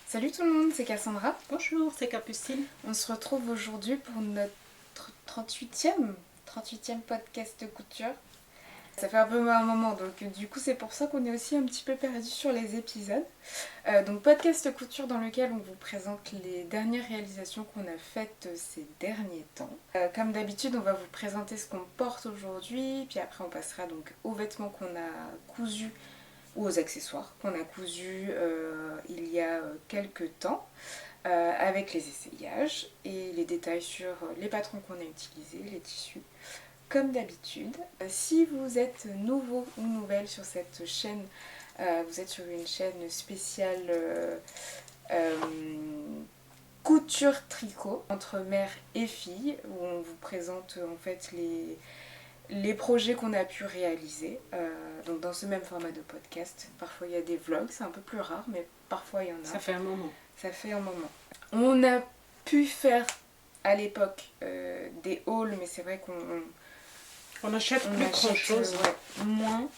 Salut tout le monde, c'est Cassandra. Bonjour, c'est Capucine. On se retrouve aujourd'hui pour notre 38e podcast de couture. Ça fait un peu un moment, donc du coup c'est pour ça qu'on est aussi un petit peu perdu sur les épisodes. Donc podcast de couture dans lequel on vous présente les dernières réalisations qu'on a faites ces derniers temps. Comme d'habitude, on va vous présenter ce qu'on porte aujourd'hui, puis après on passera donc aux vêtements qu'on a cousus ou aux accessoires qu'on a cousus il y a quelques temps avec les essayages et les détails sur les patrons qu'on a utilisés, les tissus, comme d'habitude. Si vous êtes nouveau ou nouvelle sur cette chaîne, vous êtes sur une chaîne spéciale couture tricot entre mère et fille, où on vous présente en fait les projets qu'on a pu réaliser, donc dans ce même format de podcast. Parfois il y a des vlogs, c'est un peu plus rare, mais parfois il y en a. Ça fait un moment. Ça fait un moment. On a pu faire à l'époque des hauls, mais c'est vrai On achète plus grand chose. Moins,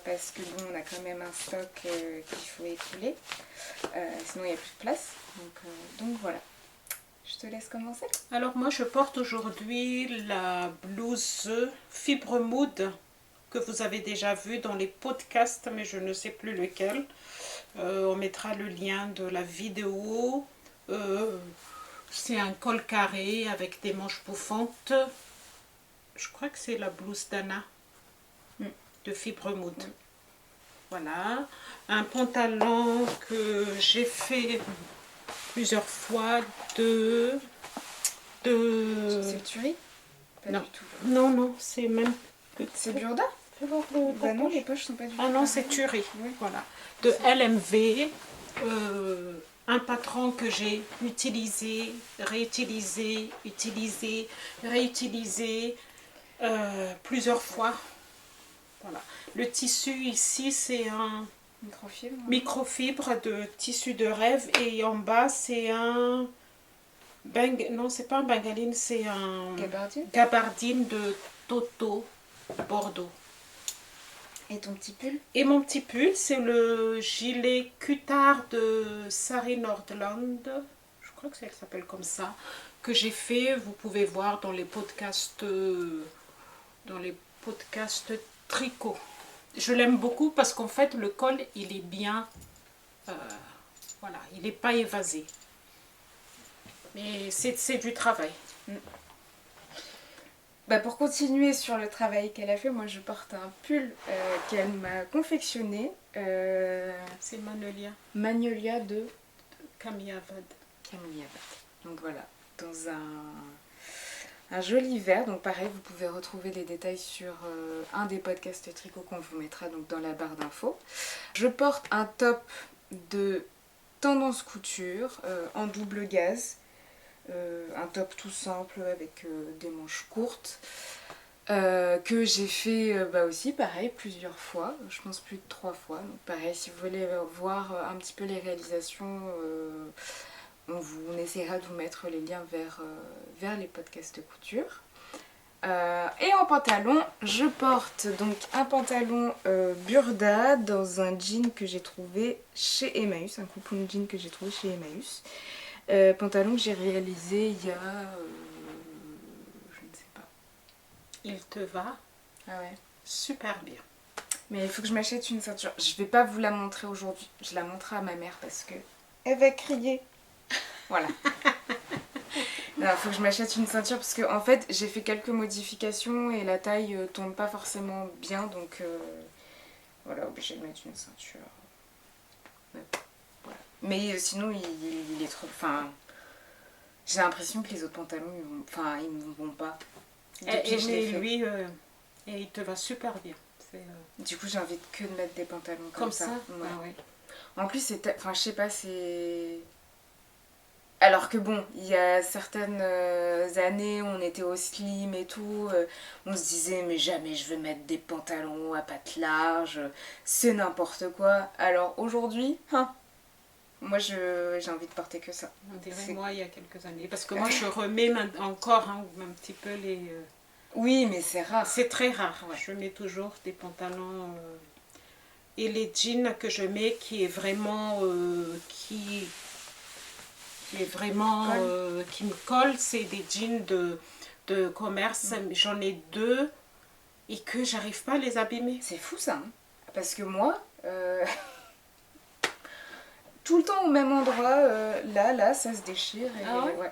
parce que bon, on a quand même un stock qu'il faut écouler. Sinon il n'y a plus de place. Donc voilà. Je te laisse commencer. Alors moi je porte aujourd'hui la blouse fibre mood que vous avez déjà vue dans les podcasts, mais je ne sais plus lequel. On mettra le lien de la vidéo. C'est un col carré avec des manches bouffantes. Je crois que c'est la blouse d'Anna de fibre mood. Voilà. Un pantalon que j'ai fait plusieurs fois de... C'est Turi? Pas Non. du tout. Non, c'est même... C'est Burda? Bah non, les poches sont pas du tout. Ah non, c'est Turi. Oui. Voilà. De LMV. Un patron que j'ai utilisé, réutilisé, réutilisé plusieurs fois. Voilà. Le tissu ici, c'est un microfibre de tissu de rêve, et en bas, c'est un non, c'est pas un bengaline, c'est un gabardine de Toto Bordeaux. Et ton petit pull? Et mon petit pull, c'est le gilet cutard de Sari Nordland, je crois que elle s'appelle comme ça, que j'ai fait. Vous pouvez voir dans les podcasts tricot. Je l'aime beaucoup parce qu'en fait le col il est bien, voilà, il n'est pas évasé. Mais c'est du travail. Bah pour continuer sur le travail qu'elle a fait, moi je porte un pull qu'elle m'a confectionné. C'est Magnolia de Camille Avad. Donc voilà, dans un joli vert. Donc pareil, vous pouvez retrouver les détails sur un des podcasts tricot qu'on vous mettra donc dans la barre d'infos. Je porte un top de Tendance Couture en double gaze. Un top tout simple avec des manches courtes que j'ai fait aussi pareil plusieurs fois, je pense plus de 3 fois. Donc pareil, si vous voulez voir un petit peu les réalisations, on essaiera de vous mettre les liens vers les podcasts de couture. Et en pantalon, je porte donc un pantalon Burda dans un jean que j'ai trouvé chez Emmaüs, un coupon jean que j'ai trouvé chez Emmaüs. Pantalon que j'ai réalisé il y a... je ne sais pas. Il te va? Ah ouais. Super bien. Mais il faut que je m'achète une ceinture. Je vais pas vous la montrer aujourd'hui. Je la montrerai à ma mère parce que elle va crier. Voilà. Il faut que je m'achète une ceinture parce que en fait j'ai fait quelques modifications et la taille tombe pas forcément bien, donc voilà, obligée de mettre une ceinture. Voilà. Mais sinon il est trop... Enfin, j'ai l'impression que les autres pantalons ils ne vont pas. Et lui, et il te va super bien. Du coup j'ai envie que de mettre des pantalons comme ça. Ouais. Ah ouais. En plus c'est... Enfin je sais pas, c'est... Alors que bon, il y a certaines années, on était au slim et tout, on se disait mais jamais je vais mettre des pantalons à pattes larges, c'est n'importe quoi. Alors aujourd'hui, moi j'ai envie de porter que ça. On dirait moi il y a quelques années, parce que moi je remets encore un petit peu les... Oui, mais c'est rare. C'est très rare, ouais. Je mets toujours des pantalons... Et les jeans que je mets qui est vraiment... qui est vraiment qui me colle, c'est des jeans de commerce. J'en ai 2 et que j'arrive pas à les abîmer. C'est fou ça, hein. Parce que moi, tout le temps au même endroit, là, ça se déchire. Et, Ah ouais? ouais.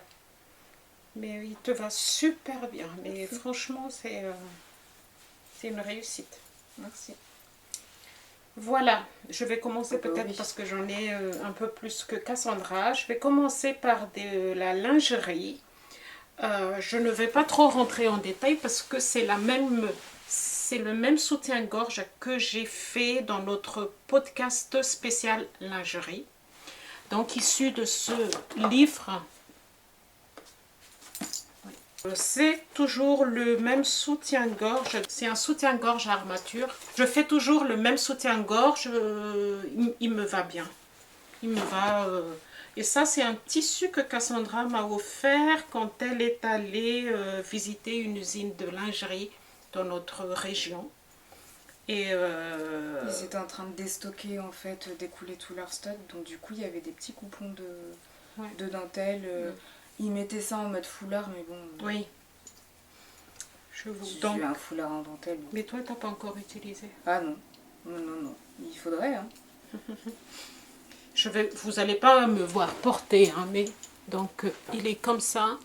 Mais il te va super bien. Mais franchement, c'est une réussite. Merci. Voilà, je vais commencer peut-être oui. parce que j'en ai un peu plus que Cassandra. Je vais commencer par de la lingerie. Je ne vais pas trop rentrer en détail parce que c'est le même soutien-gorge que j'ai fait dans notre podcast spécial lingerie. Donc issu de ce livre. C'est toujours le même soutien-gorge. C'est un soutien-gorge à armature. Je fais toujours le même soutien-gorge. Il me va bien. Il me va. Et ça, c'est un tissu que Cassandra m'a offert quand elle est allée visiter une usine de lingerie dans notre région. Et Ils étaient en train de déstocker, en fait, d'écouler tout leur stock. Donc du coup, il y avait des petits coupons de dentelle. Ils mettaient ça en mode foulard, mais bon... Oui. J'ai Donc, un foulard en dentelle. Mais toi, t'as pas encore utilisé? Ah non. Non. Il faudrait, hein. Vous n'allez pas me voir porter, hein, mais... Donc, il est comme ça.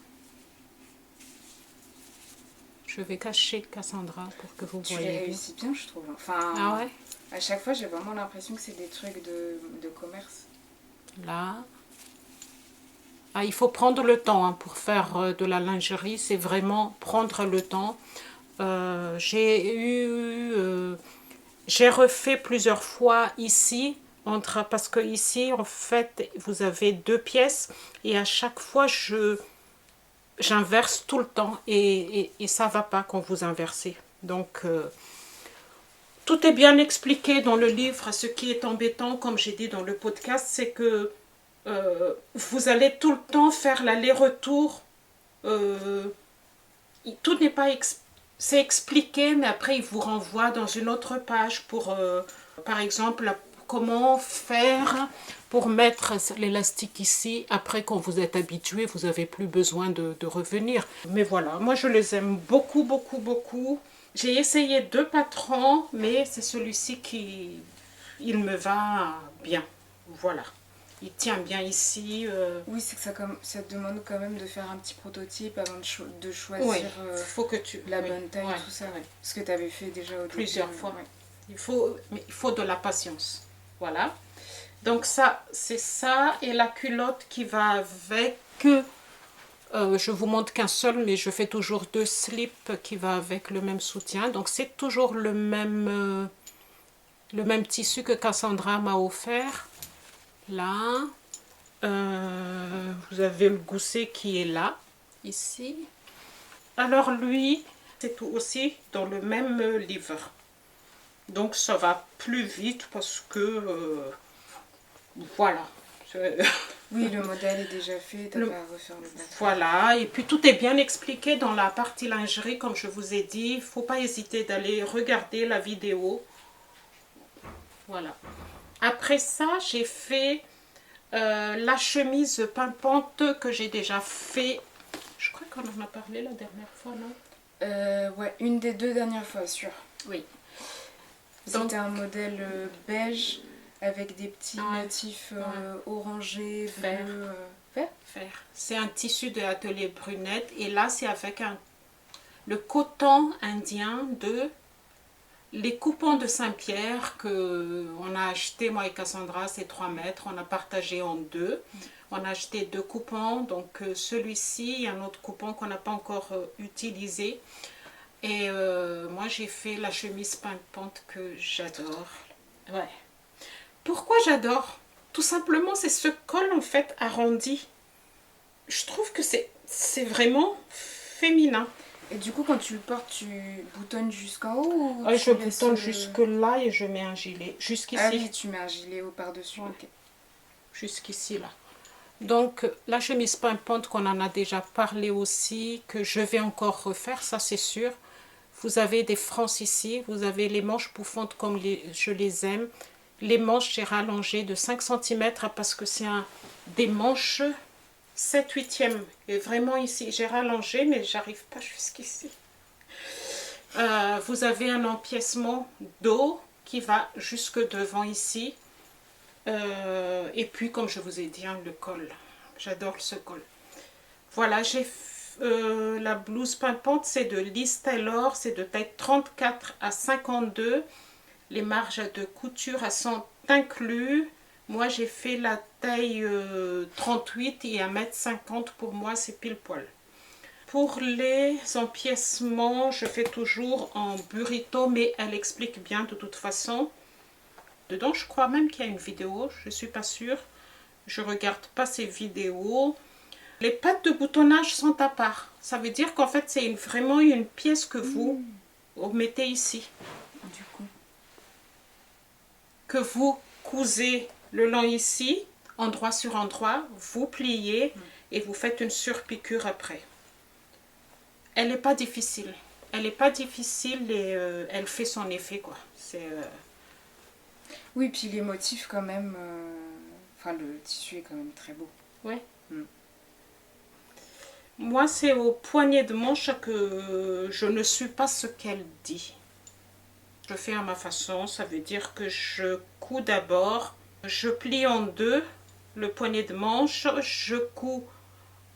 Je vais cacher Cassandra pour que vous voyez. Tu les réussis bien, je trouve. Enfin, ah ouais? À chaque fois, j'ai vraiment l'impression que c'est des trucs de commerce. Là. Ah, il faut prendre le temps hein, pour faire de la lingerie. C'est vraiment prendre le temps. J'ai refait plusieurs fois ici. Parce que ici, en fait, vous avez 2 pièces. Et à chaque fois, j'inverse tout le temps. Et ça ne va pas quand vous inversez. Donc... tout est bien expliqué dans le livre. Ce qui est embêtant, comme j'ai dit dans le podcast, c'est que vous allez tout le temps faire l'aller-retour. Tout n'est pas c'est expliqué, mais après il vous renvoie dans une autre page pour, par exemple, comment faire pour mettre l'élastique ici. Après, quand vous êtes habitué, vous n'avez plus besoin de revenir. Mais voilà, moi je les aime beaucoup, beaucoup, beaucoup. J'ai essayé 2 patrons, mais c'est celui-ci qui il me va bien. Voilà. Il tient bien ici. Oui, c'est que ça te demande quand même de faire un petit prototype avant de choisir oui, faut que la bonne taille, tout ça. Ouais. Ce que tu avais fait déjà au début. Plusieurs fois. Ouais. Il faut de la patience. Voilà. Donc ça, c'est ça. Et la culotte qui va avec... je vous montre qu'un seul, mais je fais toujours 2 slips qui va avec le même soutien. Donc c'est toujours le même tissu que Cassandra m'a offert. Là. Vous avez le gousset qui est là, ici. Alors lui, c'est tout aussi dans le même livre. Donc ça va plus vite parce que... voilà. Oui, le modèle est déjà fait, t'as pas à refaire le battre. Voilà, et puis tout est bien expliqué dans la partie lingerie, comme je vous ai dit. Il ne faut pas hésiter d'aller regarder la vidéo. Voilà. Après ça, j'ai fait la chemise pimpante que j'ai déjà fait. Je crois qu'on en a parlé la dernière fois, non? Ouais, une des 2 dernières fois, sûr. Oui. C'était un modèle beige avec des petits motifs orangés, bleus, vert. C'est un tissu de l'atelier Brunette et là c'est avec le coton indien les coupons de Saint-Pierre qu'on a acheté, moi et Cassandra, c'est 3 mètres, on a partagé en 2. On a acheté 2 coupons, donc celui-ci et un autre coupon qu'on n'a pas encore utilisé. Et moi j'ai fait la chemise pimpante que j'adore. Ouais. Pourquoi j'adore? Tout simplement, c'est ce col en fait arrondi. Je trouve que c'est vraiment féminin. Et du coup, quand tu le portes, tu boutonnes jusqu'en haut ou je boutonne jusque là et je mets un gilet. Jusqu'ici. Ah oui, tu mets un gilet au par-dessus. Ouais. Okay. Jusqu'ici là. Donc la chemise pimpante qu'on en a déjà parlé aussi, que je vais encore refaire, ça c'est sûr. Vous avez des frances ici, vous avez les manches bouffantes comme je les aime. Les manches, j'ai rallongé de 5 cm parce que c'est des manches 7/8e. Et vraiment ici, j'ai rallongé, mais j'arrive pas jusqu'ici. Vous avez un empiècement d'eau qui va jusque devant ici. Et puis, comme je vous ai dit, hein, le col. J'adore ce col. Voilà, j'ai la blouse pimpante, c'est de Liz Taylor. C'est de taille 34 à 52. Les marges de couture sont inclus. Moi, j'ai fait la taille 38 et 1,50 m. Pour moi, c'est pile poil. Pour les empiècements, je fais toujours en burrito, mais elle explique bien de toute façon. Dedans, je crois même qu'il y a une vidéo, je ne suis pas sûre. Je ne regarde pas ces vidéos. Les pattes de boutonnage sont à part. Ça veut dire qu'en fait, c'est vraiment une pièce que vous mettez ici. Du coup. Que vous cousez le long ici, endroit sur endroit, vous pliez et vous faites une surpiqûre après. Elle n'est pas difficile. Elle n'est pas difficile et elle fait son effet, quoi. C'est... Oui, puis les motifs quand même... Enfin, le tissu est quand même très beau. Ouais. Moi, c'est au poignet de manche que je ne suis pas ce qu'elle dit. Je fais à ma façon, ça veut dire que je couds d'abord, je plie en deux le poignet de manche, je couds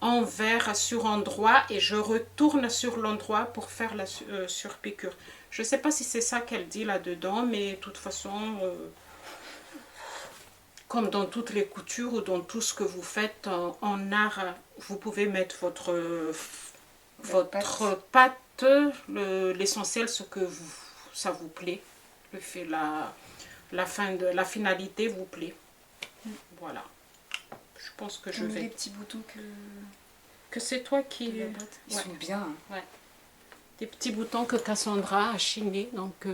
envers sur endroit et je retourne sur l'endroit pour faire la surpiqûre. Je ne sais pas si c'est ça qu'elle dit là-dedans, mais de toute façon, comme dans toutes les coutures ou dans tout ce que vous faites en art, vous pouvez mettre votre pâte, l'essentiel, ce que ça vous plaît. La finalité vous plaît. Voilà. Je pense que je vais... les petits boutons Que c'est toi qui... Ils sont bien. Ouais. Des petits boutons que Cassandra a chinés. Donc,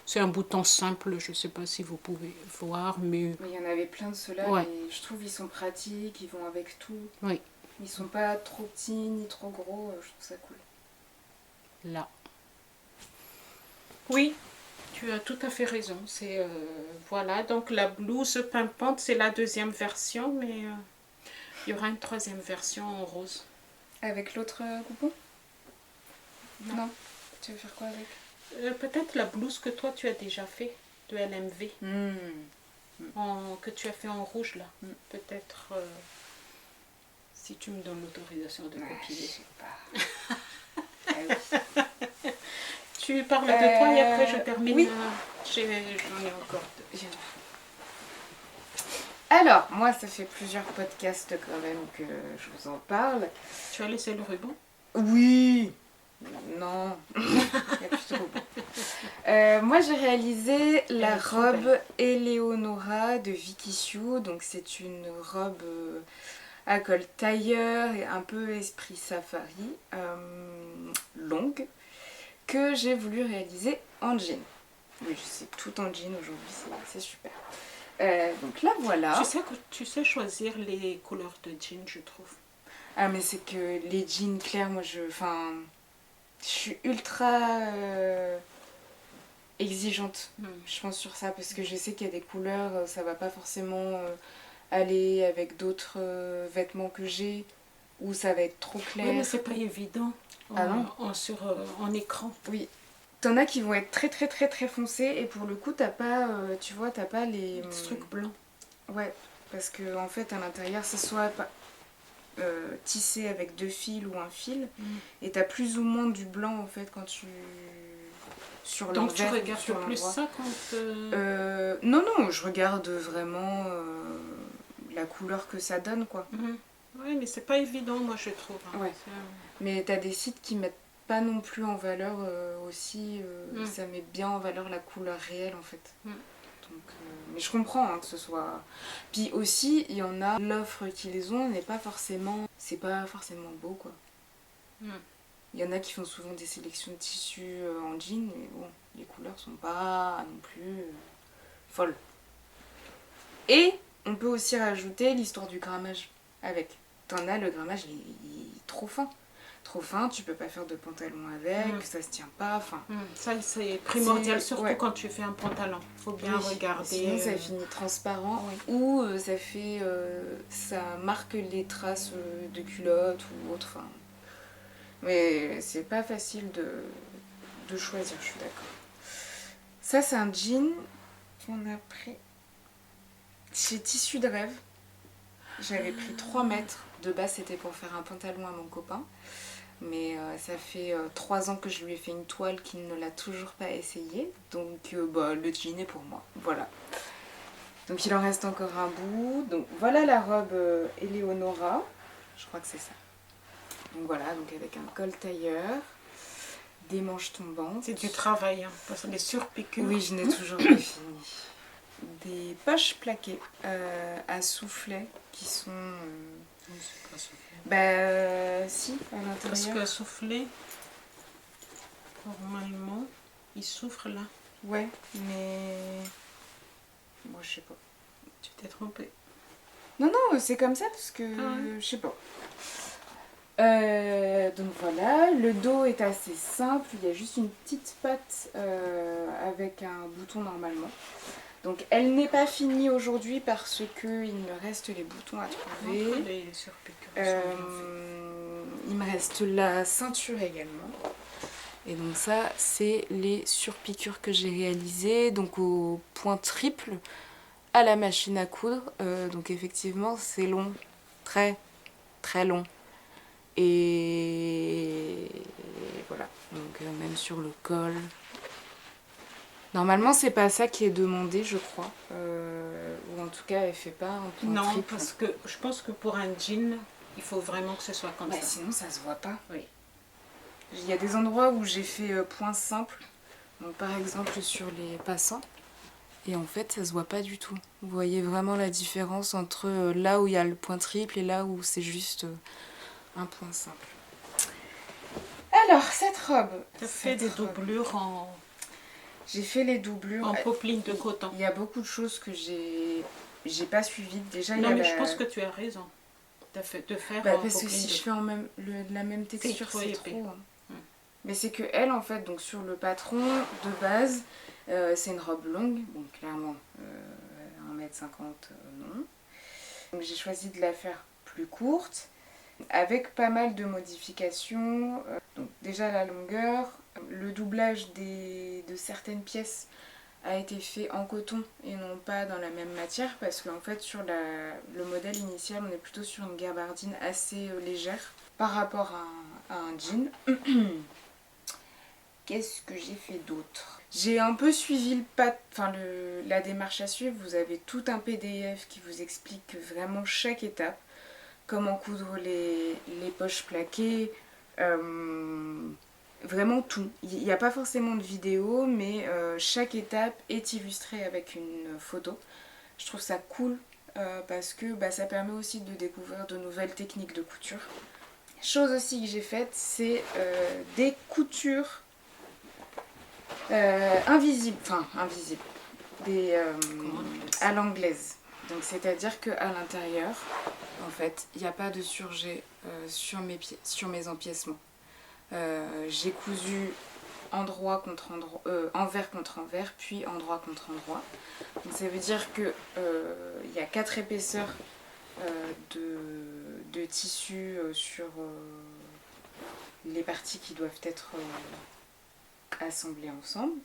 c'est un bouton simple. Je ne sais pas si vous pouvez voir, mais... Il y en avait plein de ceux-là. Ouais. Et je trouve qu'ils sont pratiques. Ils vont avec tout. Oui. Ils sont pas trop petits ni trop gros. Je trouve ça cool. Là. Oui, tu as tout à fait raison. C'est voilà. Donc, la blouse pimpante, c'est la deuxième version, mais il y aura une troisième version en rose. Avec l'autre coupon? Non. Tu veux faire quoi avec? Peut-être la blouse que toi tu as déjà fait de LMV. Que tu as fait en rouge là. Peut-être si tu me donnes l'autorisation de copier. Je sais pas. Tu parles de toi et après je termine. Oui. J'en ai encore deux. Alors, moi, ça fait plusieurs podcasts quand même que je vous en parle. Tu as laissé le ruban? Oui. Non. Il y a plus de ruban. Moi, j'ai réalisé la robe Eleonora de Vicky Sue. Donc, c'est une robe à col tailleur et un peu esprit safari, longue, que j'ai voulu réaliser en jean. Oui, je sais, tout en jean aujourd'hui, c'est super. Donc là, voilà. Tu sais choisir les couleurs de jean, je trouve. Ah, mais c'est que les jeans clairs, moi, je suis ultra exigeante, je pense, sur ça, parce que je sais qu'il y a des couleurs, ça va pas forcément aller avec d'autres vêtements que j'ai, ou ça va être trop clair. Oui, mais c'est pas évident en écran. Oui. T'en as qui vont être très très très très foncés, et pour le coup, t'as pas, tu vois, t'as pas les trucs blancs. Ouais, parce que en fait, à l'intérieur, c'est soit tissé avec 2 fils ou un fil, et t'as plus ou moins du blanc en fait quand tu... sur l'envers. Donc tu regardes sur plus ça quand... Non, je regarde vraiment la couleur que ça donne, quoi. Oui, mais c'est pas évident, moi, je trouve. Hein. Ouais. Mais t'as des sites qui mettent pas non plus en valeur aussi, ça met bien en valeur la couleur réelle, en fait. Donc, mais je comprends hein, que ce soit... Puis aussi, il y en a, l'offre qu'ils ont n'est pas forcément... C'est pas forcément beau, quoi. Il y en a qui font souvent des sélections de tissus en jean, mais bon, les couleurs sont pas non plus folles. Et on peut aussi rajouter l'histoire du grammage avec. T'en as, le grammage il est trop fin. trop fin, tu peux pas faire de pantalon avec, ça se tient pas, enfin... Ça, c'est primordial, C'est- surtout ouais. quand tu fais un pantalon. Il faut bien Oui, regarder. sinon ça finit transparent ou ça fait ça marque les traces de culotte ou autre. Enfin, mais c'est pas facile de choisir, je suis d'accord. Ça c'est un jean qu'on a pris chez Tissu de Rêve. J'avais pris 3 mètres. De base c'était pour faire un pantalon à mon copain. Mais ça fait 3 ans que je lui ai fait une toile qu'il ne l'a toujours pas essayé. Donc le jean est pour moi. Voilà. Donc il en reste encore un bout. Donc voilà la robe Eleonora. Je crois que c'est ça. Donc voilà, donc avec un col tailleur, des manches tombantes. C'est du travail, hein, parce que les surpiqûres. Oui, je n'ai toujours pas fini. Des poches plaquées à soufflet qui sont... Non, c'est pas soufflé. Si, à l'intérieur. Parce que souffler, normalement, il souffre là. Ouais, mais... Bon, je sais pas. Tu t'es trompée. Non, c'est comme ça parce que... Je sais pas. Donc voilà, le dos est assez simple, il y a juste une petite patte avec un bouton normalement. Donc elle n'est pas finie aujourd'hui parce qu'il me reste les boutons à trouver. Les surpiqûres sont bien faites. Il me reste la ceinture également. Et donc ça, c'est les surpiqûres que j'ai réalisées, donc au point triple à la machine à coudre. Donc effectivement, c'est long, très très long. Et voilà, donc même sur le col. Normalement, c'est pas ça qui est demandé, je crois. Ou en tout cas, elle fait pas un point Non, triple. parce que je pense que pour un jean, il faut vraiment que ce soit comme ça. Sinon, ça se voit pas. Oui. Il y a des endroits où j'ai fait point simple. Donc par exemple sur les passants. Et en fait, ça se voit pas du tout. Vous voyez vraiment la différence entre là où il y a le point triple et là où c'est juste un point simple. Alors, cette robe. Tu as fait des doublures en J'ai fait les doublures. popeline de coton. Il y a beaucoup de choses que j'ai pas suivies. Déjà, Non, il y a mais je pense que tu as raison de faire en parce que popeline si de je fais en même, la même texture, trop c'est épais. trop. Hein. Mais c'est que elle, en fait, donc sur le patron de base, c'est une robe longue. Bon, clairement, 1m50, non. Donc j'ai choisi de la faire plus courte, avec pas mal de modifications. Donc déjà la longueur, le doublage de certaines pièces a été fait en coton et non pas dans la même matière parce qu'en fait sur le modèle initial on est plutôt sur une gabardine assez légère par rapport à un jean. Qu'est-ce que j'ai fait d'autre? J'ai un peu suivi la démarche à suivre. Vous avez tout un PDF qui vous explique vraiment chaque étape. Comment coudre les poches plaquées, vraiment tout. Il n'y a pas forcément de vidéo, mais chaque étape est illustrée avec une photo. Je trouve ça cool parce que ça permet aussi de découvrir de nouvelles techniques de couture. Chose aussi que j'ai faite, c'est des coutures invisibles, à l'anglaise. Donc c'est-à-dire qu'à l'intérieur, en fait, il n'y a pas de surjet sur mes empiècements. J'ai cousu endroit contre endroit, envers contre envers, puis endroit contre endroit. Donc ça veut dire que il y a 4 épaisseurs de tissu sur les parties qui doivent être assemblées ensemble.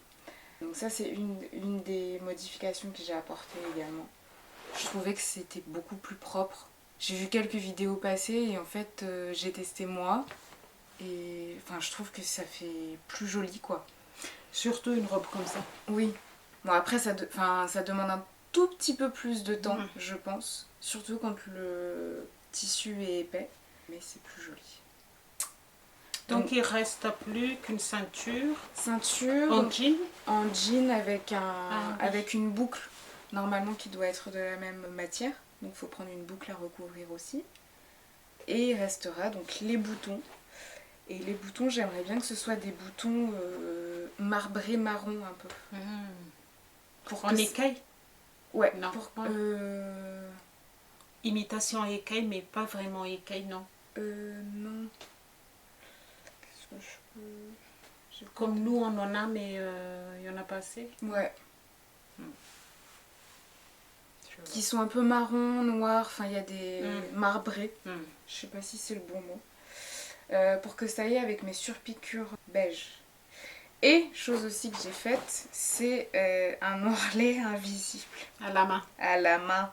Donc ça c'est une des modifications que j'ai apportées également. Je trouvais que c'était beaucoup plus propre. J'ai vu quelques vidéos passer et en fait j'ai testé moi et je trouve que ça fait plus joli quoi. Surtout une robe comme ça. Oui. Bon après ça demande un tout petit peu plus de temps je pense. Surtout quand le tissu est épais. Mais c'est plus joli. Donc il reste plus qu'une ceinture. Ceinture En jean. En jean avec une boucle. Normalement qui doit être de la même matière. Donc il faut prendre une boucle à recouvrir aussi. Et il restera donc les boutons. Et les boutons, j'aimerais bien que ce soit des boutons marbrés marron un peu. En écaille? Ouais. Non. Imitation écaille, mais pas vraiment écaille, non. Non. Comme nous, on en a, mais il n'y en a pas assez. Ouais. Qui sont un peu marron, noir, enfin il y a des marbrés. Je sais pas si c'est le bon mot. Pour que ça aille avec mes surpiqûres beige. Et, chose aussi que j'ai faite, c'est un ourlet invisible. À la main. À la main.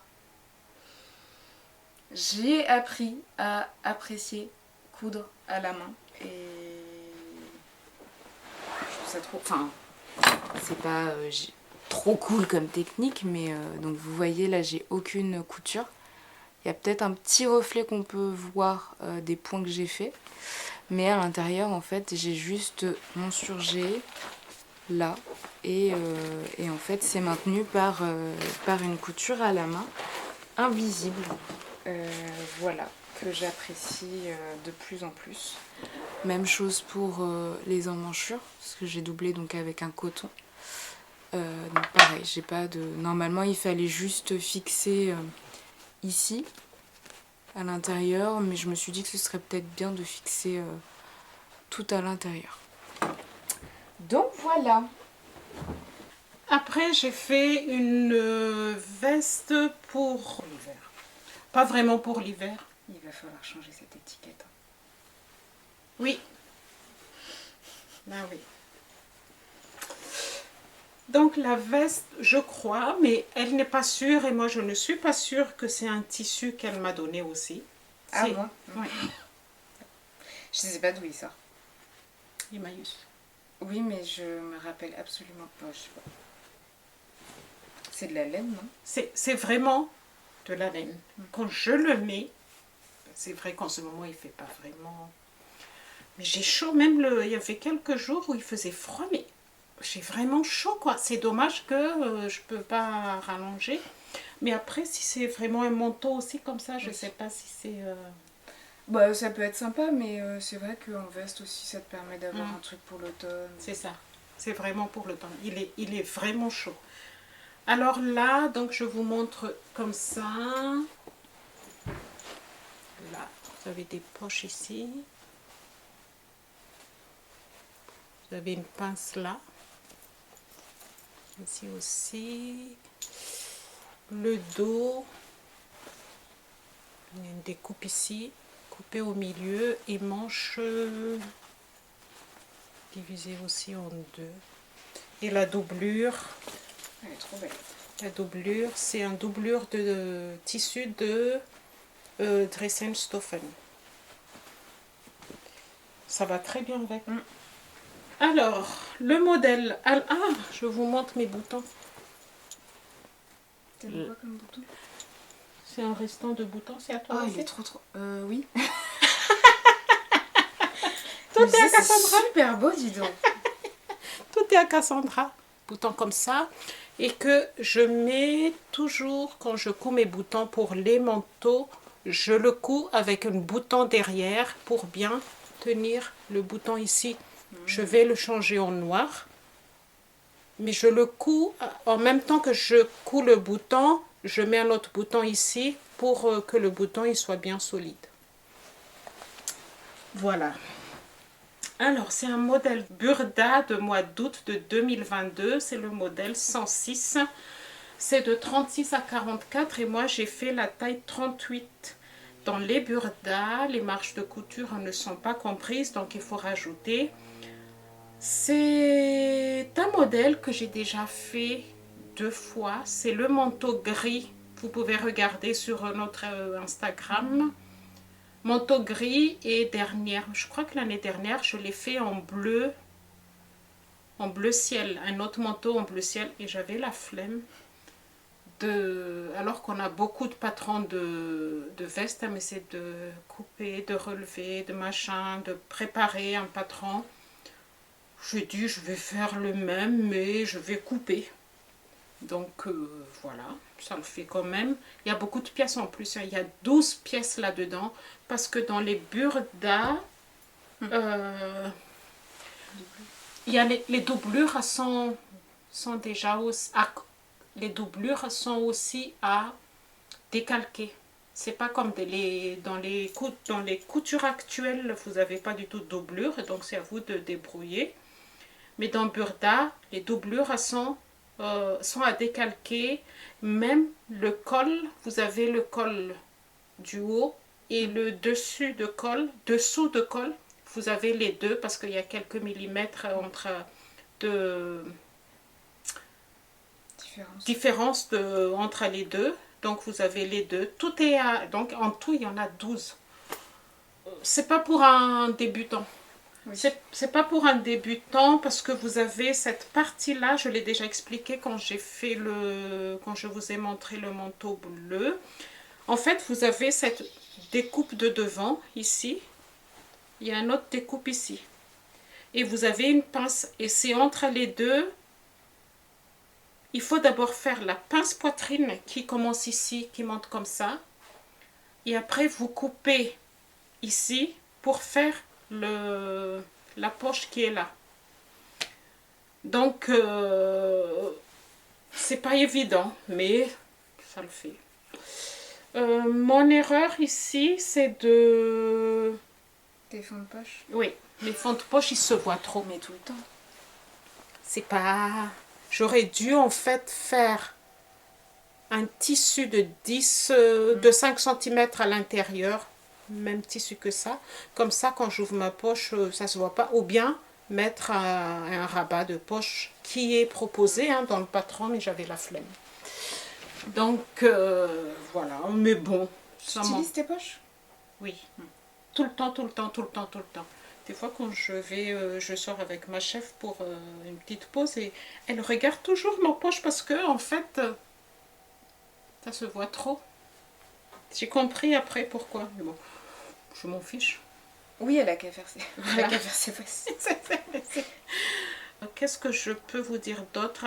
J'ai appris à apprécier coudre à la main. Et je trouve ça trop... Enfin, c'est pas trop cool comme technique, mais donc vous voyez là, j'ai aucune couture. Il y a peut-être un petit reflet qu'on peut voir des points que j'ai fait. Mais à l'intérieur, en fait, j'ai juste mon surjet là. Et en fait, c'est maintenu par une couture à la main, invisible. Voilà, que j'apprécie de plus en plus. Même chose pour les emmanchures, parce que j'ai doublé donc avec un coton. Donc pareil, j'ai pas de... Normalement, il fallait juste fixer ici, à l'intérieur, mais je me suis dit que ce serait peut-être bien de fixer tout à l'intérieur. Donc voilà. Après, j'ai fait une veste pour l'hiver. Pas vraiment pour l'hiver. Il va falloir changer cette étiquette. Oui. Ben oui. Donc la veste, je crois, mais elle n'est pas sûre et moi je ne suis pas sûre que c'est un tissu qu'elle m'a donné aussi. Ah moi Oui. Je sais pas d'où il sort. Emmaüs. Oui, mais je me rappelle absolument pas. Je sais pas. C'est de la laine, non? C'est vraiment de la laine. Quand je le mets, c'est vrai qu'en ce moment il fait pas vraiment... Mais j'ai chaud, même il y avait quelques jours où il faisait froid, mais j'ai vraiment chaud quoi. C'est dommage que je peux pas rallonger. Mais après, si c'est vraiment un manteau aussi comme ça, je sais pas si c'est... Bah, ça peut être sympa, mais c'est vrai qu'en veste aussi, ça te permet d'avoir un truc pour l'automne. C'est ça. C'est vraiment pour l'automne. Il est vraiment chaud. Alors là, donc je vous montre comme ça. Là, vous avez des poches ici. Vous avez une pince là. Ici aussi. Le dos. Il y a une découpe ici. Coupée au milieu. Et manche divisée aussi en deux. Et la doublure. Elle est trop belle. La doublure, c'est un doublure de tissu de Dressenstoffen. Ça va très bien avec. Alors, le modèle... Ah, je vous montre mes boutons. T'aimes quoi comme bouton? C'est un restant de boutons, c'est à toi Oh, aussi? il est trop... Oui. Tout est à Cassandra. Super beau, dis donc. Tout est à Cassandra. Boutons comme ça. Et que je mets toujours, quand je couds mes boutons pour les manteaux, je le couds avec un bouton derrière pour bien tenir le bouton ici. Je vais le changer en noir. Mais je le couds, en même temps que je couds le bouton, je mets un autre bouton ici pour que le bouton il soit bien solide. Voilà. Alors, c'est un modèle Burda de mois d'août de 2022. C'est le modèle 106. C'est de 36 à 44 et moi, j'ai fait la taille 38. Dans les Burda, les marges de couture ne sont pas comprises, donc il faut rajouter. C'est un modèle que j'ai déjà fait 2 fois. C'est le manteau gris. Vous pouvez regarder sur notre Instagram. Manteau gris et dernière, je crois que l'année dernière, je l'ai fait en bleu ciel, un autre manteau en bleu ciel et j'avais la flemme alors qu'on a beaucoup de patrons de vestes, mais c'est de couper, de relever, de machin, de préparer un patron. J'ai dit, je vais faire le même, mais je vais couper. Donc voilà, ça le fait quand même. Il y a beaucoup de pièces en plus, il y a 12 pièces là-dedans. Parce que dans les Burda, il y a les doublures sont déjà aussi, les doublures sont aussi à décalquer. C'est pas comme dans les coutures actuelles, vous n'avez pas du tout de doublure, donc c'est à vous de débrouiller. Mais dans Burda, les doublures sont à décalquer. Même le col, vous avez le col du haut et le dessous de col, vous avez les deux parce qu'il y a quelques millimètres de différence entre les deux. Donc vous avez les deux. Tout est donc en tout, il y en a 12. C'est pas pour un débutant. Oui. C'est pas pour un débutant parce que vous avez cette partie-là, je l'ai déjà expliqué quand je vous ai montré le manteau bleu. En fait, vous avez cette découpe de devant ici. Il y a une autre découpe ici. Et vous avez une pince. Et c'est entre les deux. Il faut d'abord faire la pince poitrine qui commence ici, qui monte comme ça. Et après, vous coupez ici pour faire la poche qui est là. Donc, c'est pas évident, mais ça le fait. Mon erreur ici, c'est Tes fonds de poche? Oui, les fonds de poche, ils se voient trop. Mais tout le temps. C'est pas... J'aurais dû en fait faire un tissu de 5 cm à l'intérieur, même tissu que ça. Comme ça, quand j'ouvre ma poche, ça se voit pas. Ou bien mettre un rabat de poche qui est proposé dans le patron, mais j'avais la flemme. Donc, voilà. Mais bon. Tu utilises tes poches? Oui. Tout le temps. Des fois, quand je sors avec ma chef pour une petite pause et elle regarde toujours ma poche parce que, en fait, ça se voit trop. J'ai compris après pourquoi. Mais bon, je m'en fiche. Oui, elle a qu'à faire ses poches. Qu'est-ce que je peux vous dire d'autre?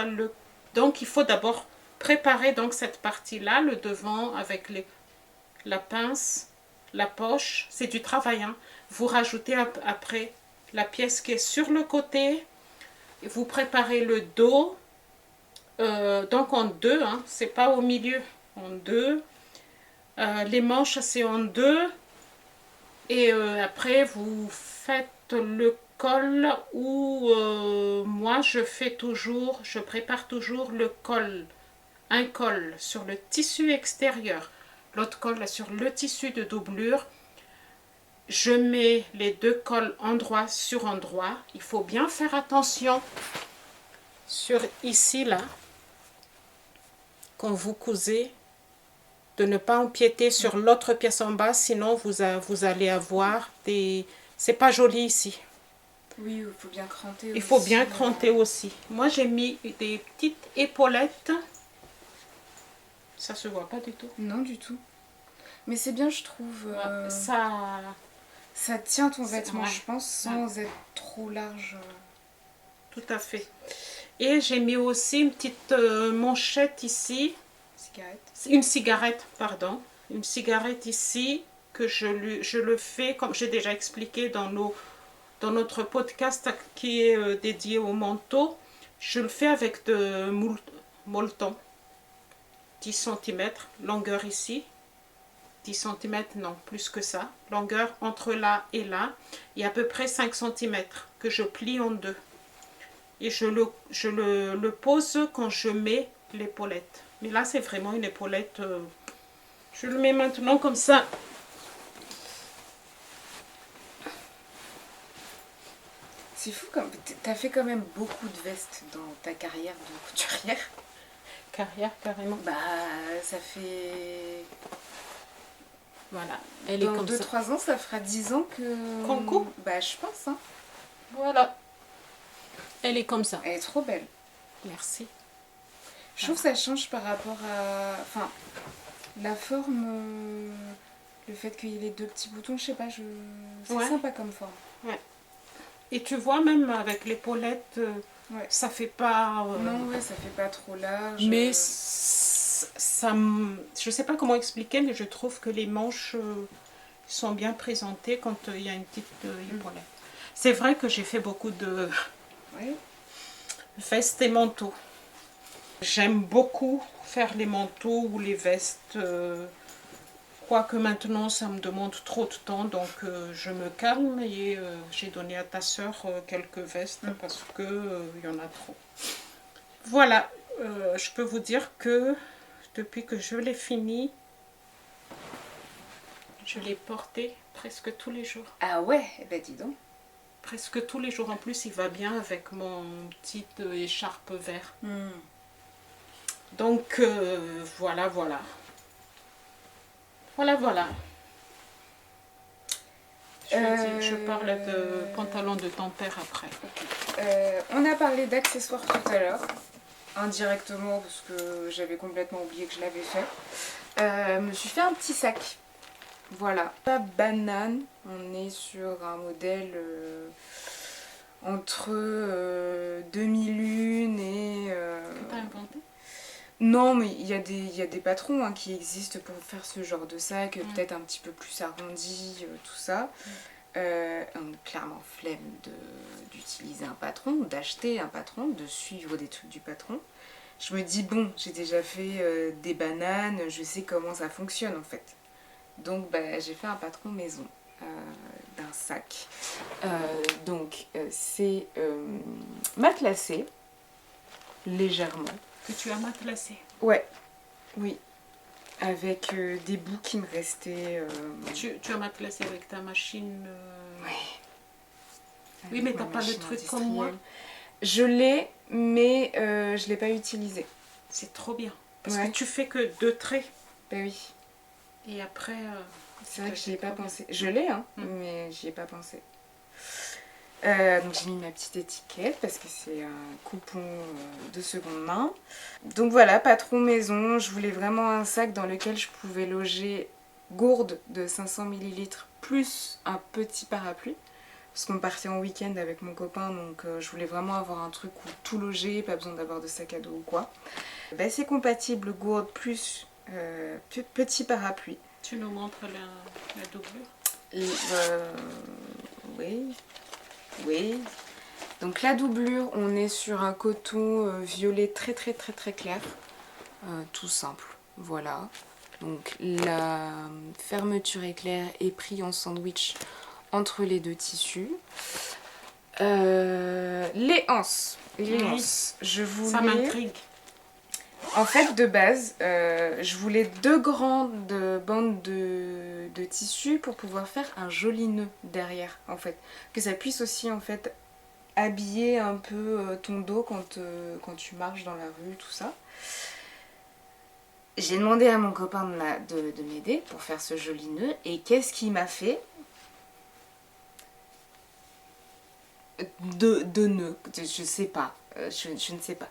Donc, il faut d'abord préparer donc cette partie-là, le devant avec la pince, la poche. C'est du travail, hein. Vous rajoutez après la pièce qui est sur le côté. Et vous préparez le dos. Donc en deux, hein, c'est pas au milieu. En deux. Les manches, c'est en deux. Et après, vous faites le col où moi, je prépare toujours le col. Un col sur le tissu extérieur. L'autre col là, sur le tissu de doublure. Je mets les deux cols endroit sur endroit. Il faut bien faire attention sur ici, là, quand vous cousez, de ne pas empiéter sur l'autre pièce en bas, sinon vous allez avoir des... C'est pas joli ici. Oui, il faut bien cranter aussi. Il faut bien cranter aussi. Moi, j'ai mis des petites épaulettes. Ça se voit pas du tout. Non, du tout. Mais c'est bien, je trouve. Ça tient ton vêtement, je pense, sans être trop large. Tout à fait. Et j'ai mis aussi une petite manchette ici. Une cigarette, pardon. Une cigarette ici, que je le fais, comme j'ai déjà expliqué dans notre podcast qui est dédié au manteau. Je le fais avec de molleton. 10 cm, longueur ici. 10 cm, non, plus que ça. Longueur entre là et là. Et à peu près 5 cm que je plie en deux. Et je le pose quand je mets l'épaulette. Mais là, c'est vraiment une épaulette. Je le mets maintenant comme ça. C'est fou, comme t'as fait quand même beaucoup de vestes dans ta carrière de couturière. Carrière, carrément. Bah, ça fait... Voilà. Dans 2-3 ans, ça fera 10 ans que... Qu'on coupe. Bah, je pense, hein. Voilà. Elle est comme ça. Elle est trop belle. Merci. Je trouve que ça change par rapport à... Enfin, la forme... Le fait qu'il y ait les deux petits boutons, je sais pas, c'est sympa comme forme. Ouais. Et tu vois, même avec l'épaulette, ça fait pas... Non, ouais, ça fait pas trop large. Mais ça... Je sais pas comment expliquer, mais je trouve que les manches sont bien présentées quand il y a une petite épaulette. C'est vrai que j'ai fait beaucoup de vestes et manteaux. J'aime beaucoup faire les manteaux ou les vestes crois que maintenant ça me demande trop de temps, donc je me calme et j'ai donné à ta soeur quelques vestes parce que il y en a trop. Voilà, je peux vous dire que depuis que je l'ai fini, je l'ai porté presque tous les jours. Ah ouais, eh ben dis donc. Presque tous les jours. En plus, il va bien avec mon petite écharpe vert. Donc, voilà, voilà. Voilà. Je parle de pantalon de ton père après. On a parlé d'accessoires tout à l'heure, indirectement parce que j'avais complètement oublié que je l'avais fait. Je me suis fait un petit sac. Voilà. Pas banane, on est sur un modèle entre 2001 et... T'as inventé? Non, mais il y a des patrons hein, qui existent pour faire ce genre de sac, peut-être un petit peu plus arrondi, tout ça. Clairement, flemme d'utiliser un patron, d'acheter un patron, de suivre des trucs du patron. Je me dis, bon, j'ai déjà fait des bananes, je sais comment ça fonctionne en fait. Donc, j'ai fait un patron maison d'un sac. C'est matelassé, légèrement. Que tu as matelassé. Ouais, oui. Avec des bouts qui me restaient. Tu as matelassé avec ta machine. Ouais. Oui, mais t'as pas le truc comme moi. Je l'ai, mais je l'ai pas utilisé. C'est trop bien. Parce que tu fais que 2 traits. Ben oui. Et après. C'est vrai que j'y ai pas pensé. Je l'ai, hein, mais j'y ai pas pensé. Donc j'ai mis ma petite étiquette parce que c'est un coupon de seconde main. Donc voilà, patron maison. Je voulais vraiment un sac dans lequel je pouvais loger gourde de 500 ml plus un petit parapluie. Parce qu'on partait en week-end avec mon copain, donc je voulais vraiment avoir un truc où tout loger, pas besoin d'avoir de sac à dos ou quoi. C'est compatible gourde plus petit parapluie. Tu nous montres la doublure? Oui. Donc la doublure, on est sur un coton violet très clair. Tout simple. Voilà. Donc la fermeture éclair est prise en sandwich entre les deux tissus. Les anses. Je voulais... Ça m'intrigue. En fait, de base, je voulais 2 grandes bandes de tissu pour pouvoir faire un joli nœud derrière, en fait. Que ça puisse aussi, en fait, habiller un peu ton dos quand tu marches dans la rue, tout ça. J'ai demandé à mon copain de m'aider pour faire ce joli nœud. Et qu'est-ce qu'il m'a fait? De nœuds, je sais pas, je ne sais pas.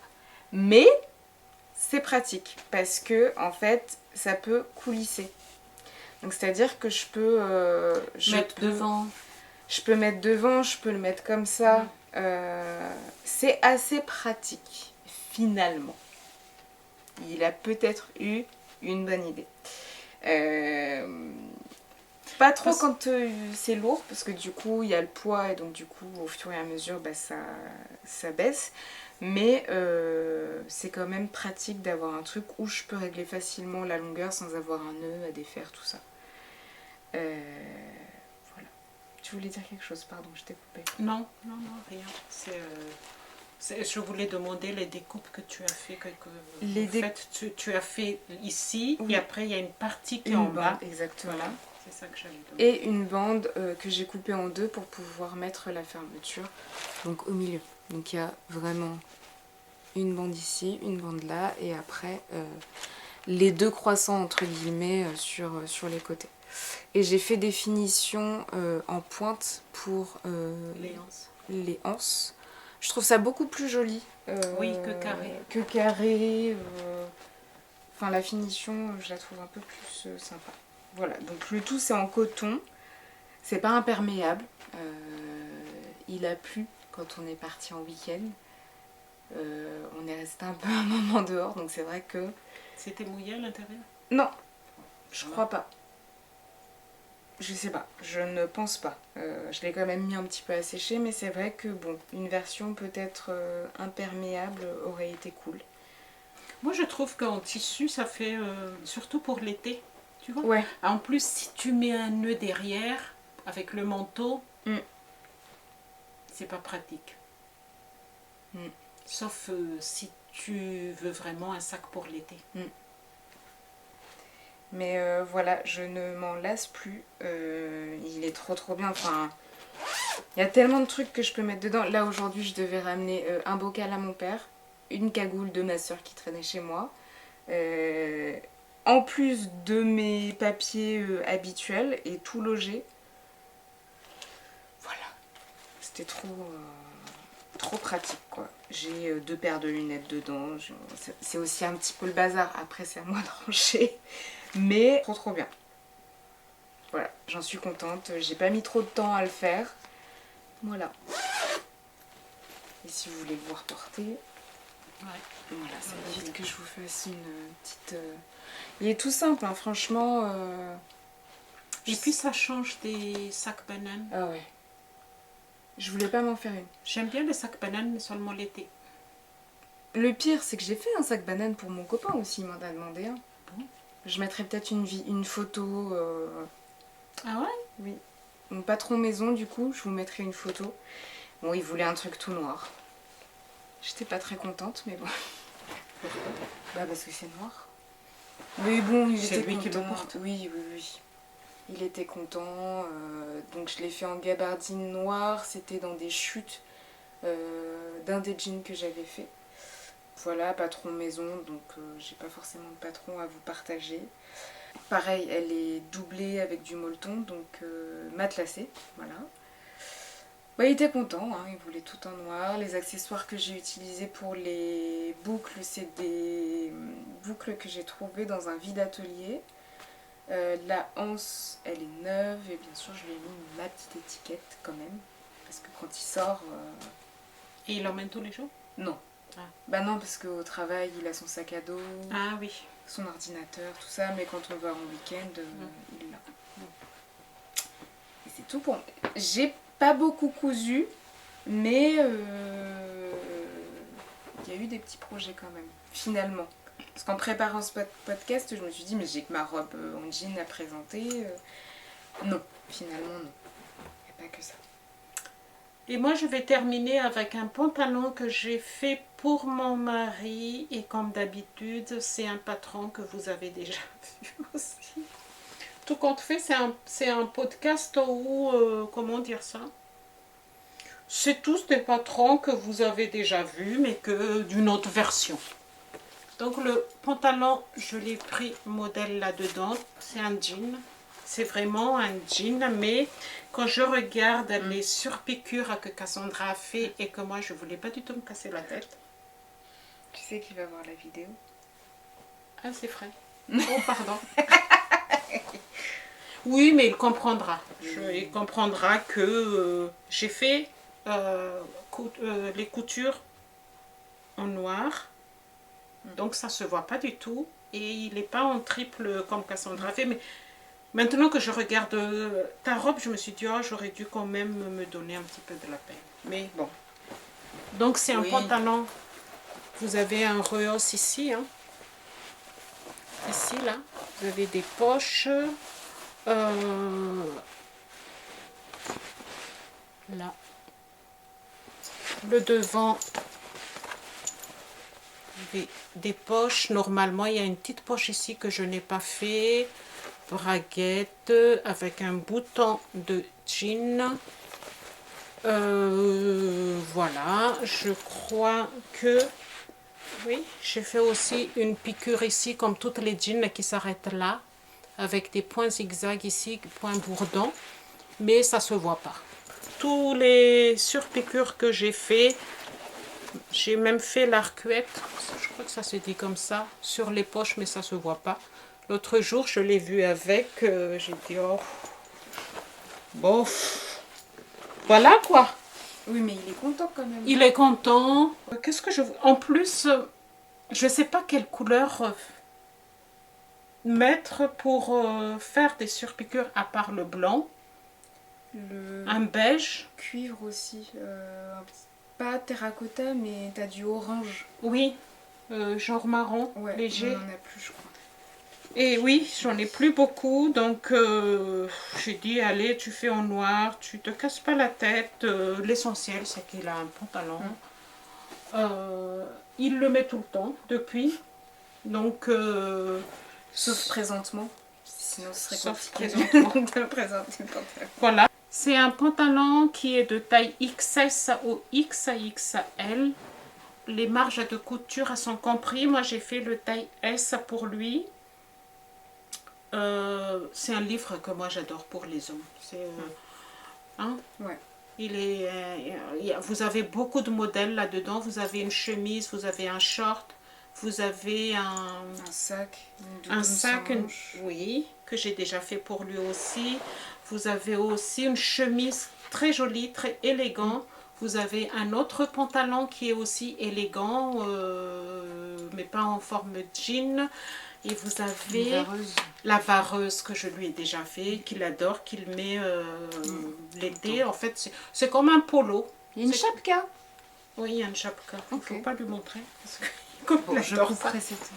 Mais... c'est pratique parce que en fait ça peut coulisser. Donc c'est à dire que je peux mettre devant. Je peux mettre devant, je peux le mettre comme ça. C'est assez pratique finalement. Il a peut-être eu une bonne idée. Pas trop quand c'est lourd parce que du coup il y a le poids et donc du coup au fur et à mesure ça baisse. Mais c'est quand même pratique d'avoir un truc où je peux régler facilement la longueur sans avoir un nœud à défaire, tout ça. Voilà. Tu voulais dire quelque chose, pardon, je t'ai coupé. Non, rien. Je voulais demander les découpes que tu as fait. Tu as fait ici, oui. Et après il y a une partie qui est en bas. Exactement. Voilà. C'est ça que j'avais demandé. Et une bande que j'ai coupée en 2 pour pouvoir mettre la fermeture, donc au milieu. Donc il y a vraiment une bande ici, une bande là, et après les 2 croissants entre guillemets sur les côtés. Et j'ai fait des finitions en pointe pour les anses. Je trouve ça beaucoup plus joli. Oui, que carré. Enfin, la finition, je la trouve un peu plus sympa. Voilà, donc le tout c'est en coton. C'est pas imperméable. Il a plu quand on est parti en week-end. On est resté un peu un moment dehors, donc c'est vrai que... C'était mouillé à l'intérieur? Non, je crois pas. Je sais pas, je ne pense pas. Je l'ai quand même mis un petit peu à sécher, mais c'est vrai que bon, une version peut-être imperméable aurait été cool. Moi je trouve qu'en tissu ça fait, surtout pour l'été, tu vois. Ouais. En plus, si tu mets un nœud derrière, avec le manteau, c'est pas pratique. Sauf si tu veux vraiment un sac pour l'été. Mais voilà, je ne m'en lasse plus. Il est trop bien. Enfin, il y a tellement de trucs que je peux mettre dedans. Là, aujourd'hui, je devais ramener un bocal à mon père, une cagoule de ma soeur qui traînait chez moi. En plus de mes papiers habituels et tout logé. Voilà. C'était trop pratique, quoi. J'ai 2 paires de lunettes dedans. C'est aussi un petit peu le bazar. Après, c'est à moi de ranger. Mais trop bien. Voilà, j'en suis contente. J'ai pas mis trop de temps à le faire. Voilà. Et si vous voulez le voir porter, voilà, ça évite que je vous fasse une petite... Il est tout simple, hein, franchement. Et puis ça change des sacs bananes. Ah ouais. Je voulais pas m'en faire une. J'aime bien les sacs bananes, mais seulement l'été. Le pire, c'est que j'ai fait un sac banane pour mon copain aussi, il m'en a demandé un. Bon. Je mettrai peut-être une photo. Ah ouais? Oui. Mon patron maison, du coup, je vous mettrai une photo. Bon, il voulait un truc tout noir. J'étais pas très contente, mais bon. Bah parce que c'est noir. Mais bon, il C'est était lui content. qui le porte. Oui. Il était content. Donc je l'ai fait en gabardine noire. C'était dans des chutes d'un des jeans que j'avais fait. Voilà, patron maison, donc j'ai pas forcément de patron à vous partager. Pareil, elle est doublée avec du molleton, donc matelassée, voilà. Ouais, il était content, hein, il voulait tout en noir. Les accessoires que j'ai utilisés pour les boucles, c'est des boucles que j'ai trouvées dans un vide atelier. La anse, elle est neuve, et bien sûr je lui ai mis ma petite étiquette quand même, parce que quand il sort... Et il l'emmène tous les jours? Non. Ah. Bah non, parce qu'au travail, il a son sac à dos, Ah oui. son ordinateur, tout ça, mais quand on va en week-end, il l'a. Et c'est tout pour moi. J'ai pas beaucoup cousu, mais il y a eu des petits projets quand même, finalement. Parce qu'en préparant ce podcast, je me suis dit, mais j'ai que ma robe en jean à présenter. Non, finalement non. Il n'y a pas que ça. Et moi, je vais terminer avec un pantalon que j'ai fait pour mon mari. Et comme d'habitude, c'est un patron que vous avez déjà vu aussi. Tout compte fait, c'est un podcast où, comment dire ça? C'est tous des patrons que vous avez déjà vus, mais que d'une autre version. Donc le pantalon, je l'ai pris modèle là-dedans. C'est un jean. C'est vraiment un jean, mais quand je regarde les surpiqûres que Cassandra a fait et que moi je voulais pas du tout me casser la tête. Tu sais qui va voir la vidéo? Ah, c'est vrai. Oh, pardon. Oui, mais il comprendra. Il comprendra que j'ai fait les coutures en noir. Donc ça se voit pas du tout. Et il n'est pas en triple comme Cassandra fait, mais... Maintenant que je regarde ta robe, je me suis dit, oh, j'aurais dû quand même me donner un petit peu de la peine. Mais bon. Donc c'est un pantalon. Vous avez un rehausse ici. Hein. Ici, là. Vous avez des poches. Là. Le devant. Des poches. Normalement, il y a une petite poche ici que je n'ai pas fait. Braguette avec un bouton de jean. Voilà, je crois que oui, j'ai fait aussi une piqûre ici comme toutes les jeans qui s'arrêtent là avec des points zigzag ici, points bourdons, mais ça se voit pas. Tous les surpiqûres que j'ai fait, j'ai même fait l'arcuette, je crois que ça se dit comme ça, sur les poches, mais ça se voit pas. L'autre jour, je l'ai vu avec, j'ai dit, oh, bof, voilà quoi. Oui, mais il est content quand même. Il est content. Qu'est-ce que je... En plus, je ne sais pas quelle couleur mettre pour faire des surpiqûres à part le blanc. Un beige. Cuivre aussi. Pas terracotta, mais t'as du orange. Oui, genre marron, Ouais, léger. on n'en a plus, je crois. Et oui, j'en ai plus beaucoup, donc j'ai dit, allez, tu fais en noir, tu te casses pas la tête. L'essentiel, c'est qu'il a un pantalon. Il le met tout le temps, depuis. Donc, Sauf présentement. Sinon, ce serait sauf compliqué présentement. de présenter le pantalon. Voilà. C'est un pantalon qui est de taille XS au XXL. Les marges de couture sont compris. Moi, j'ai fait le taille S pour lui. C'est un livre que moi j'adore pour les hommes. Hein? Ouais. Vous avez beaucoup de modèles là-dedans. Vous avez une chemise, vous avez un short, vous avez un sac, un sac, oui, que j'ai déjà fait pour lui aussi. Vous avez aussi une chemise très jolie, très élégante. Vous avez un autre pantalon qui est aussi élégant, mais pas en forme de jean. Et vous avez la vareuse que je lui ai déjà fait, qu'il adore, qu'il met l'été. En fait, c'est comme un polo. Il y a une chapka. Oui, il y a une chapka. Il ne faut pas lui montrer. Parce que bon, je couperai cette...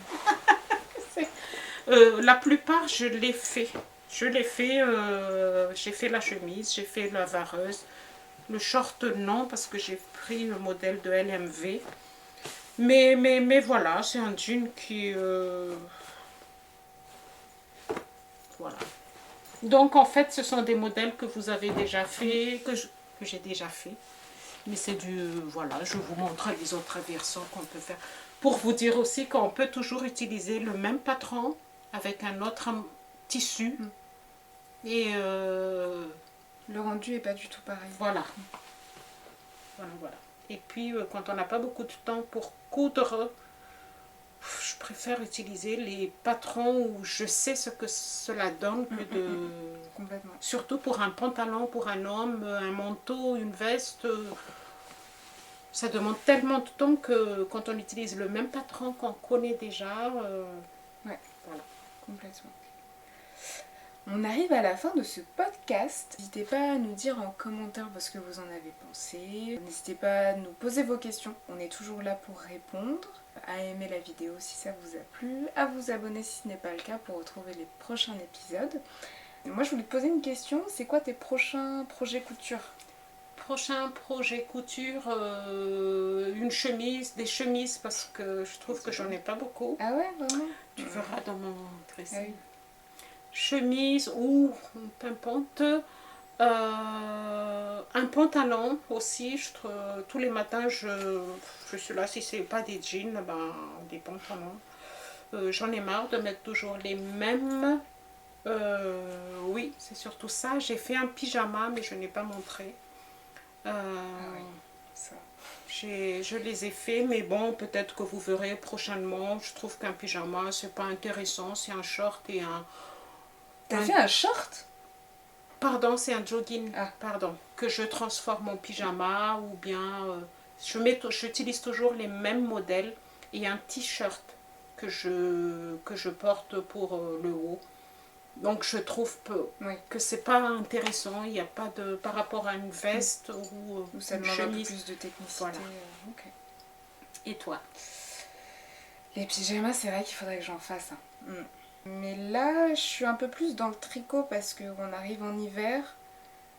la plupart, je l'ai fait. J'ai fait la chemise, j'ai fait la vareuse. Le short, non, parce que j'ai pris le modèle de LMV. Mais voilà, c'est un jean qui... Voilà. Donc, en fait, ce sont des modèles que vous avez déjà fait, que j'ai déjà fait. Mais c'est du... Voilà, je vous montre les autres versions qu'on peut faire. Pour vous dire aussi qu'on peut toujours utiliser le même patron avec un autre tissu. Et... le rendu est pas du tout pareil. Voilà. Voilà. Et puis, quand on n'a pas beaucoup de temps pour coudre, je préfère utiliser les patrons où je sais ce que cela donne que de... Complètement. Surtout pour un pantalon, pour un homme, un manteau, une veste. Ça demande tellement de temps que quand on utilise le même patron qu'on connaît déjà... ouais, voilà, complètement. On arrive à la fin de ce podcast. N'hésitez pas à nous dire en commentaire ce que vous en avez pensé. N'hésitez pas à nous poser vos questions. On est toujours là pour répondre. À aimer la vidéo si ça vous a plu. À vous abonner si ce n'est pas le cas pour retrouver les prochains épisodes. Moi, je voulais te poser une question. C'est quoi tes prochains projets couture? Prochain projet couture, une chemise, des chemises parce que je trouve que j'en ai pas beaucoup. Ah ouais, vraiment? Tu verras dans mon dressing. Ah oui. Chemise ou pimpante, un pantalon aussi. Tous les matins, je suis là. Si c'est pas des jeans, ben, des pantalons. J'en ai marre de mettre toujours les mêmes. Oui, c'est surtout ça. J'ai fait un pyjama, mais je n'ai pas montré. Ah oui, ça. Je les ai faits, mais bon, peut-être que vous verrez prochainement. Je trouve qu'un pyjama, c'est pas intéressant. C'est un short et un... T'as fait un short? Pardon, c'est un jogging. Pardon. Que je transforme en pyjama ou bien... j'utilise toujours les mêmes modèles et un t-shirt que je porte pour le haut. Donc je trouve que c'est pas intéressant, il n'y a pas de... par rapport à une veste ou ça une demande chemise. Un peu plus de technicité. Voilà. Okay. Et toi? Les pyjamas, c'est vrai qu'il faudrait que j'en fasse. Mais là, je suis un peu plus dans le tricot parce qu'on arrive en hiver.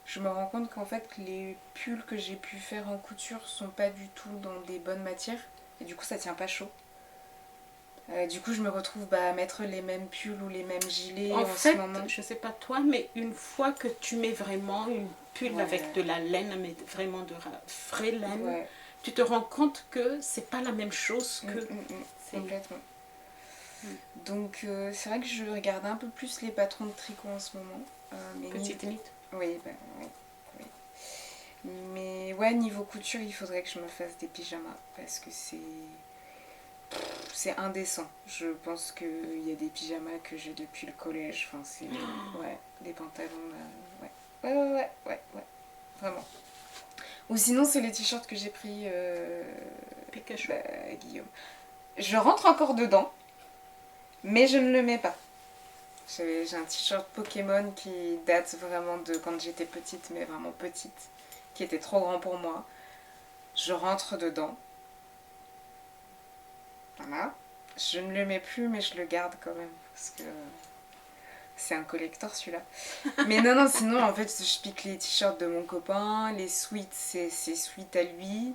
Je me rends compte qu'en fait, les pulls que j'ai pu faire en couture sont pas du tout dans des bonnes matières. Et du coup, ça tient pas chaud. Du coup, je me retrouve à mettre les mêmes pulls ou les mêmes gilets en fait, ce moment. Je sais pas toi, mais une fois que tu mets vraiment une pull avec de la laine, mais vraiment de vraie laine, tu te rends compte que c'est pas la même chose que... Complètement. Donc, c'est vrai que je regarde un peu plus les patrons de tricot en ce moment. Petite knit. Oui. Mais ouais, niveau couture, il faudrait que je me fasse des pyjamas parce que c'est indécent. Je pense qu'il y a des pyjamas que j'ai depuis le collège. Enfin, c'est... ouais, des pantalons... Ouais. Vraiment. Ou sinon, c'est les t-shirts que j'ai pris... Pikachu. Guillaume. Je rentre encore dedans, mais je ne le mets pas. J'ai un t-shirt Pokémon qui date vraiment de quand j'étais petite, mais vraiment petite, qui était trop grand pour moi. Je rentre dedans. Voilà. Je ne le mets plus, mais je le garde quand même. parce que c'est un collector celui-là. Mais non, non, sinon en fait je pique les t-shirts de mon copain, les sweats c'est ses sweats à lui.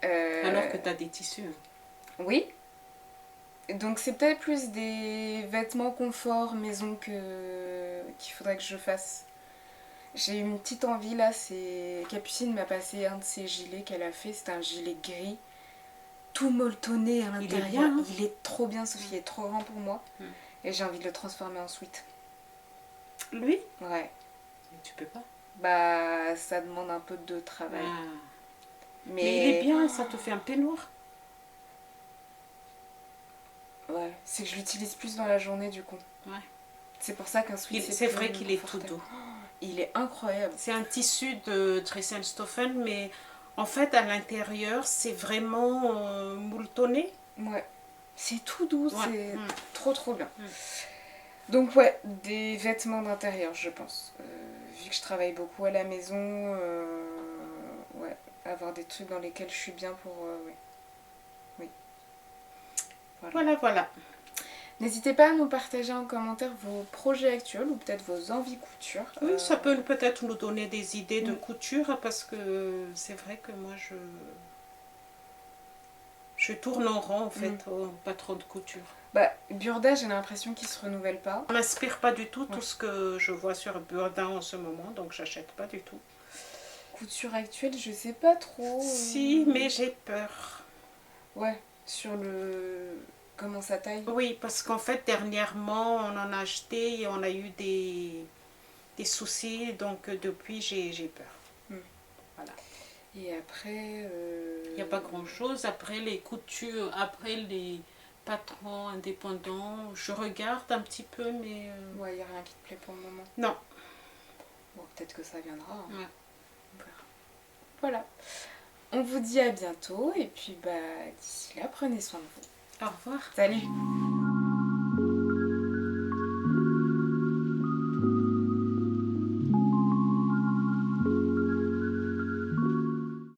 Alors que tu as des tissus. Oui. Donc c'est peut-être plus des vêtements confort maison qu'il faudrait que je fasse. J'ai une petite envie là, c'est Capucine m'a passé un de ses gilets qu'elle a fait, c'est un gilet gris, tout molletonné à l'intérieur. Il est bien, hein. Il est trop bien, Sophie, il est trop grand pour moi. Mm. Et j'ai envie de le transformer en sweat. Lui? Ouais. Mais tu peux pas. Bah ça demande un peu de travail. Ah. Mais Mais il est bien, ça te fait un peignoir. Ouais, c'est que je l'utilise plus dans la journée du coup. Ouais. C'est pour ça qu'un sweat C'est plus vrai qu'il est tout confortable. doux. Il est incroyable. C'est un tissu de Dressenstoffen, mais en fait, à l'intérieur, c'est vraiment mouletonné. Ouais. C'est tout doux, Ouais. c'est Mm. trop trop bien. Mm. Donc ouais, des vêtements d'intérieur, je pense. Vu que je travaille beaucoup à la maison, ouais, avoir des trucs dans lesquels je suis bien pour... oui. Oui. Voilà, voilà. N'hésitez pas à nous partager en commentaire vos projets actuels ou peut-être vos envies couture. Oui, ça peut peut-être nous donner des idées de Mm. couture parce que c'est vrai que moi je tourne en rond en fait, pas trop de couture. Bah, Burda, j'ai l'impression qu'il se renouvelle pas. Ça m'inspire pas du tout Ouais. tout ce que je vois sur Burda en ce moment, donc j'achète pas du tout. Couture actuelle, je sais pas trop. Si, mais j'ai peur. Ouais, sur le... Comment ça taille. Oui, parce qu'en fait, dernièrement, on en a acheté et on a eu des soucis, donc depuis, j'ai peur. Voilà. Et après... Il n'y a pas grand-chose. Après les coutures, après les patrons indépendants, je regarde un petit peu, mais... Ouais, il n'y a rien qui te plaît pour le moment. Non. Bon, peut-être que ça viendra. Hein. Ouais. Voilà. On vous dit à bientôt et puis bah d'ici là, prenez soin de vous. Au revoir. Salut!